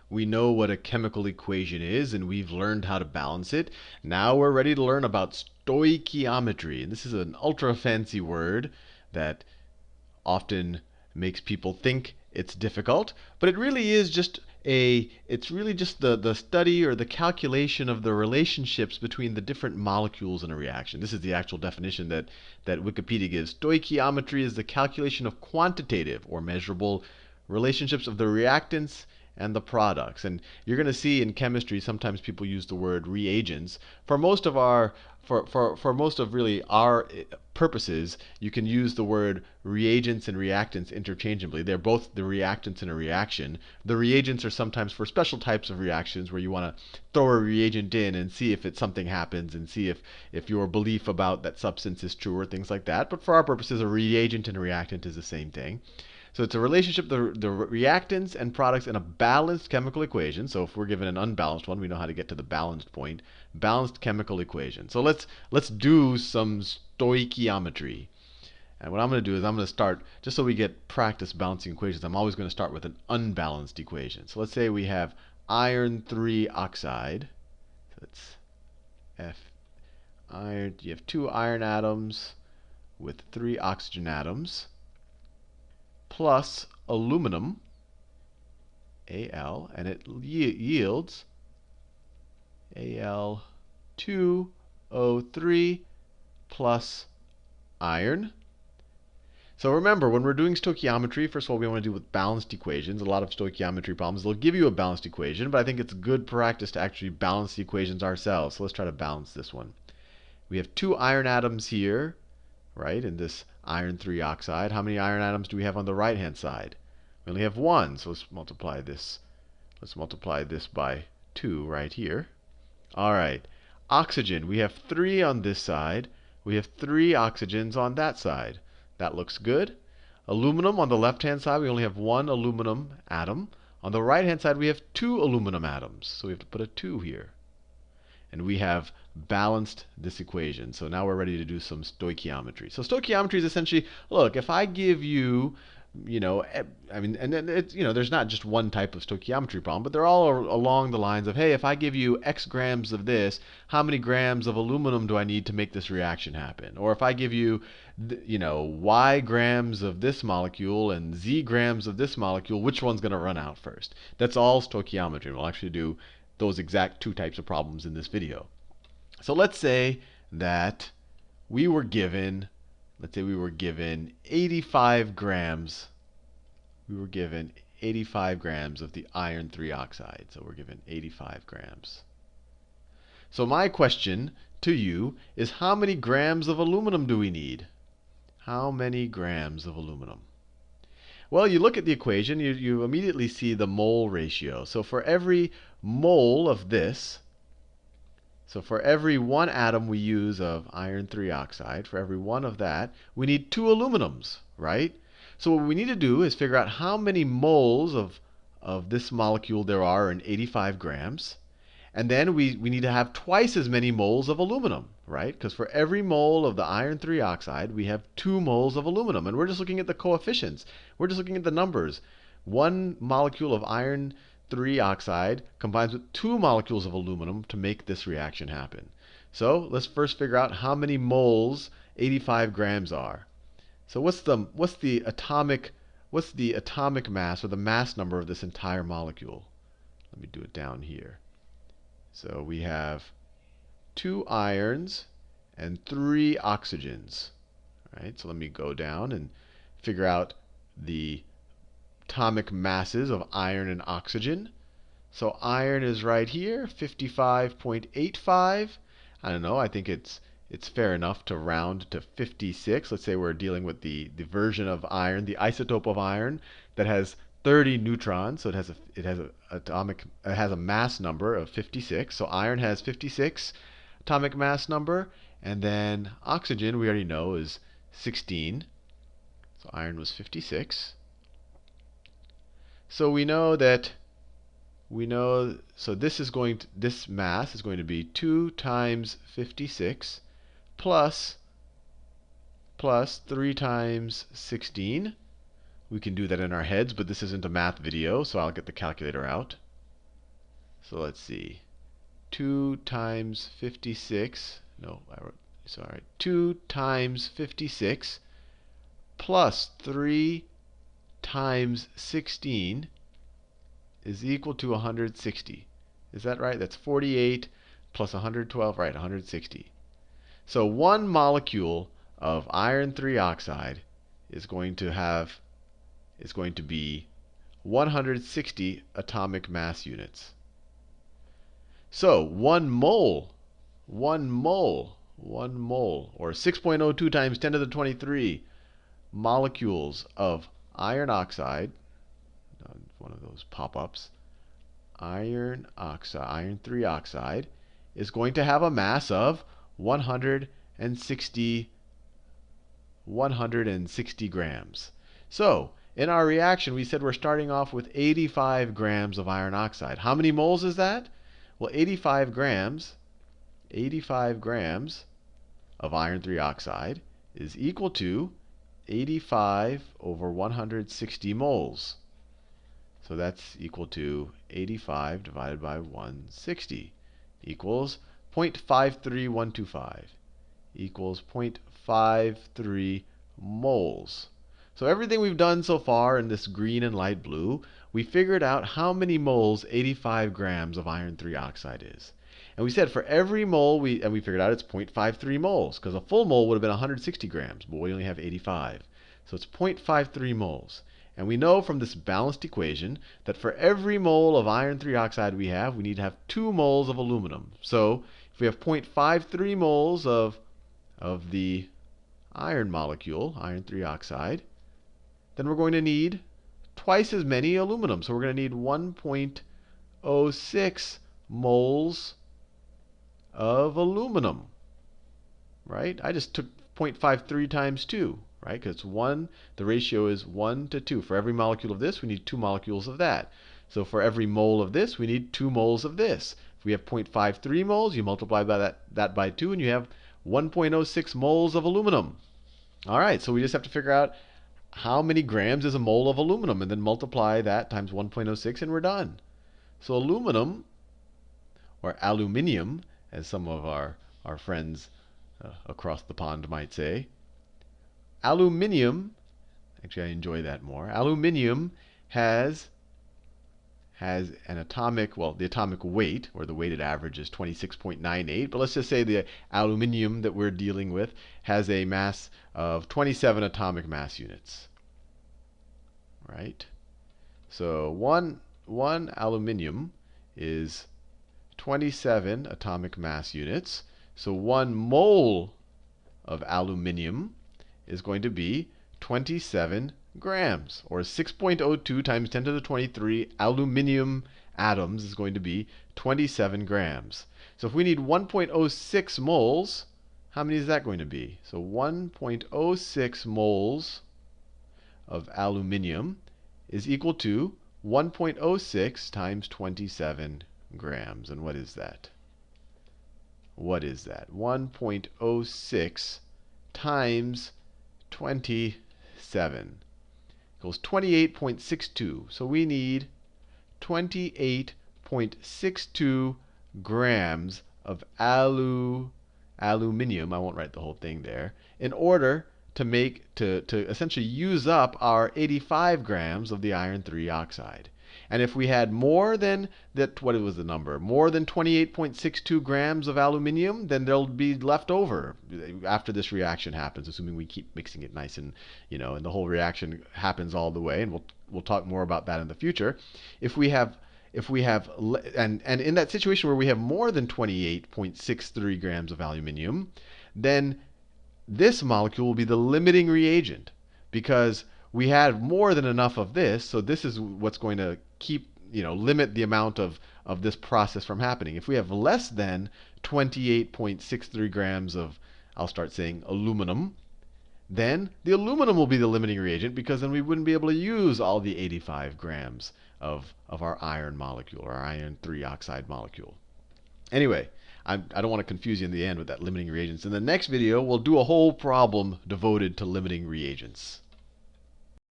We know what a chemical equation is, and we've learned how to balance it. Now we're ready to learn about stoichiometry. And this is an ultra fancy word that often makes people think it's difficult, but it really is just it's really just the study or the calculation of the relationships between the different molecules in a reaction. This is the actual definition that Wikipedia gives. Stoichiometry is the calculation of quantitative or measurable relationships of the reactants and the products. And you're going to see in chemistry sometimes people use the word reagents. For most of our for most of really our purposes, you can use the word reagents and reactants interchangeably. They're both the reactants in a reaction. The reagents are sometimes for special types of reactions where you want to throw a reagent in and see if something happens and see if your belief about that substance is true or things like that. But for our purposes, a reagent and a reactant is the same thing. So it's a relationship of the reactants and products in a balanced chemical equation. So if we're given an unbalanced one, we know how to get to the balanced point. Balanced chemical equation. So let's do some stoichiometry. And what I'm going to do is I'm going to start, just so we get practice balancing equations, I'm always going to start with an unbalanced equation. So let's say we have iron 3 oxide. So that's F iron. You have 2 iron atoms with 3 oxygen atoms, plus aluminum, Al, and it yields Al2O3 plus iron. So remember, when we're doing stoichiometry, first of all, we want to do with balanced equations. A lot of stoichiometry problems, they'll give you a balanced equation, but I think it's good practice to actually balance the equations ourselves. So let's try to balance this one. We have 2 iron atoms here, right, in this iron 3 oxide. How many iron atoms do we have on the right-hand side? We only have 1, so let's multiply this. Let's multiply this by 2 right here. All right. Oxygen, we have 3 on this side. We have 3 oxygens on that side. That looks good. Aluminum, on the left-hand side, we only have 1 aluminum atom. On the right-hand side, we have 2 aluminum atoms. So we have to put a 2 here. And we have balanced this equation. So now we're ready to do some stoichiometry. So stoichiometry is essentially, look, if I give you, I mean, and it's, there's not just one type of stoichiometry problem, but they're all along the lines of, hey, if I give you X grams of this, how many grams of aluminum do I need to make this reaction happen? Or if I give you, Y grams of this molecule and Z grams of this molecule, which one's going to run out first? That's all stoichiometry. We'll actually do those exact 2 types of problems in this video. So let's say that we were given, 85 grams. We were given 85 grams of the iron 3 oxide. So we're given 85 grams. So my question to you is, how many grams of aluminum do we need? How many grams of aluminum? Well, you look at the equation, you immediately see the mole ratio. So for every mole of this, so for every 1 atom we use of iron 3 oxide, for every 1 of that, we need 2 aluminums, right? So what we need to do is figure out how many moles of this molecule there are in 85 grams. And then we need to have twice as many moles of aluminum, right? Because for every mole of the iron 3 oxide, we have 2 moles of aluminum. And we're just looking at the coefficients. We're just looking at the numbers. 1 molecule of iron 3 oxide combines with 2 molecules of aluminum to make this reaction happen. So let's first figure out how many moles 85 grams are. So what's the atomic mass, or the mass number of this entire molecule? Let me do it down here. So we have 2 irons and 3 oxygens. Right? So let me go down and figure out the atomic masses of iron and oxygen. So iron is right here, 55.85. I don't know, I think it's fair enough to round to 56. Let's say we're dealing with the version of iron, the isotope of iron that has 30 neutrons, so it has a mass number of 56. So iron has 56 atomic mass number, and then oxygen we already know is 16. So iron was 56. So so this mass is going to be 2 times 56 plus 3 times 16. We can do that in our heads, but this isn't a math video, so I'll get the calculator out. So let's see. 2 times 56. No, sorry. 2 times 56 plus 3 times 16 is equal to 160. Is that right? That's 48 plus 112, right, 160. So one molecule of iron 3 oxide is going to be 160 atomic mass units. So 1 mole, or 6.02 times 10 to the 23 molecules of iron oxide, one of those pop-ups, iron 3 oxide, is going to have a mass of 160 grams. So, in our reaction, we said we're starting off with 85 grams of iron oxide. How many moles is that? Well, 85 grams of iron 3 oxide is equal to 85 over 160 moles. So that's equal to 85 divided by 160 equals 0.53125 equals 0.53 moles. So everything we've done so far in this green and light blue, we figured out how many moles 85 grams of iron 3 oxide is. And we said for every mole, we figured out it's 0.53 moles, because a full mole would have been 160 grams, but we only have 85. So it's 0.53 moles. And we know from this balanced equation that for every mole of iron 3 oxide we need to have 2 moles of aluminum. So if we have 0.53 moles of the iron molecule, iron 3 oxide, then we're going to need twice as many aluminum. So we're going to need 1.06 moles of aluminum, right? I just took 0.53 times 2, right? Because the ratio is 1 to 2. For every molecule of this, we need 2 molecules of that. So for every mole of this, we need 2 moles of this. If we have 0.53 moles, you multiply by that by 2, and you have 1.06 moles of aluminum. All right, so we just have to figure out how many grams is a mole of aluminum, and then multiply that times 1.06, and we're done. So aluminum, or aluminium, as some of our friends across the pond might say. Aluminium, actually I enjoy that more. Aluminium has an atomic, well, the atomic weight, or the weighted average is 26.98, but let's just say the aluminium that we're dealing with has a mass of 27 atomic mass units. Right? So one aluminium is 27 atomic mass units. So 1 mole of aluminium is going to be 27 grams, or 6.02 times 10 to the 23 aluminium atoms is going to be 27 grams. So if we need 1.06 moles, how many is that going to be? So 1.06 moles of aluminium is equal to 1.06 times 27 grams. And what is that? What is that? 1.06 times 27 equals 28.62. So we need 28.62 grams of aluminium. I won't write the whole thing there. In order to essentially use up our 85 grams of the iron 3 oxide. And if we had more than that, what was the number? More than 28.62 grams of aluminium, then there'll be left over after this reaction happens, assuming we keep mixing it nice and, and the whole reaction happens all the way. And we'll talk more about that in the future. If we have and in that situation where we have more than 28.63 grams of aluminium, then this molecule will be the limiting reagent, because we had more than enough of this, so this is what's going to limit the amount of this process from happening. If we have less than 28.63 grams of, I'll start saying, aluminum, then the aluminum will be the limiting reagent, because then we wouldn't be able to use all the 85 grams of our iron molecule, or our iron 3 oxide molecule. Anyway, I don't want to confuse you in the end with that limiting reagents. In the next video, we'll do a whole problem devoted to limiting reagents.